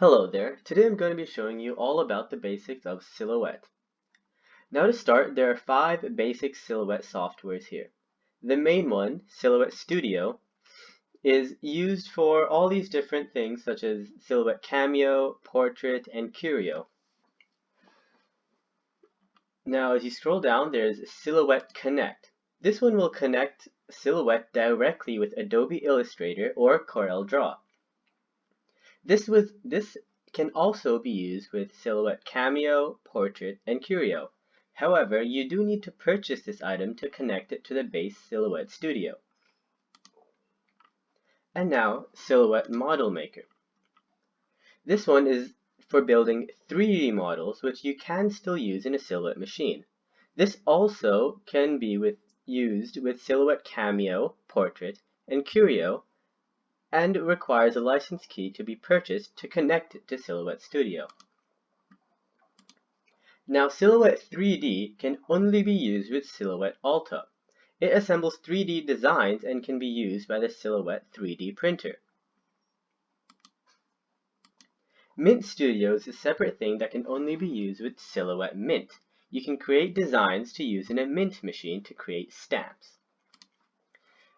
Hello there, today I'm going to be showing you all about the basics of Silhouette. Now to start, there are 5 basic Silhouette softwares here. The main one, Silhouette Studio, is used for all these different things such as Silhouette Cameo, Portrait, and Curio. Now as you scroll down, there's Silhouette Connect. This one will connect Silhouette directly with Adobe Illustrator or CorelDRAW. This can also be used with Silhouette Cameo, Portrait, and Curio. However, you do need to purchase this item to connect it to the base Silhouette Studio. And now, Silhouette Model Maker. This one is for building 3D models, which you can still use in a Silhouette machine. This also can be used with Silhouette Cameo, Portrait, and Curio, and requires a license key to be purchased to connect it to Silhouette Studio. Now, Silhouette 3D can only be used with Silhouette Alta. It assembles 3D designs and can be used by the Silhouette 3D printer. Mint Studio is a separate thing that can only be used with Silhouette Mint. You can create designs to use in a Mint machine to create stamps.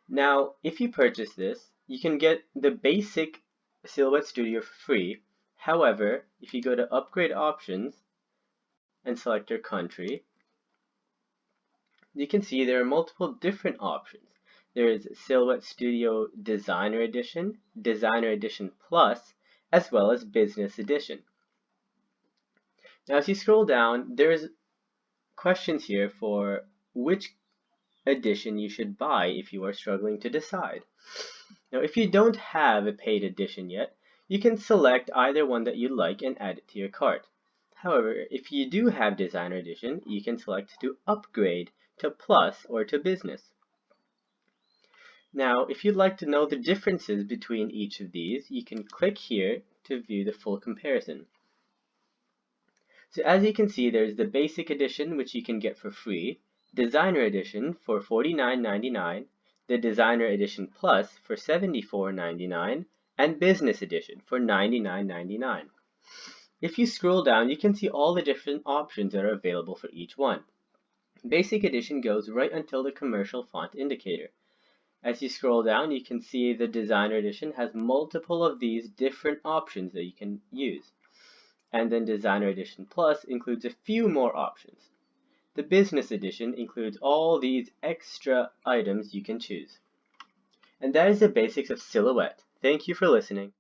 Now, if you purchase this, you can get the basic Silhouette Studio for free. However, if you go to Upgrade Options and select your country, you can see there are multiple different options. There is Silhouette Studio Designer Edition, Designer Edition Plus, as well as Business Edition. Now, as you scroll down, there's questions here for which edition you should buy if you are struggling to decide. Now, if you don't have a paid edition yet, you can select either one that you like and add it to your cart. However, if you do have Designer Edition, you can select to upgrade to Plus or to Business. Now, if you'd like to know the differences between each of these, you can click here to view the full comparison. So as you can see, there's the Basic Edition, which you can get for free, Designer Edition for $49.99, the Designer Edition Plus for $74.99, and Business Edition for $99.99. If you scroll down, you can see all the different options that are available for each one. Basic Edition goes right until the commercial font indicator. As you scroll down, you can see the Designer Edition has multiple of these different options that you can use. And then Designer Edition Plus includes a few more options. The Business Edition includes all these extra items you can choose. And that is the basics of Silhouette. Thank you for listening.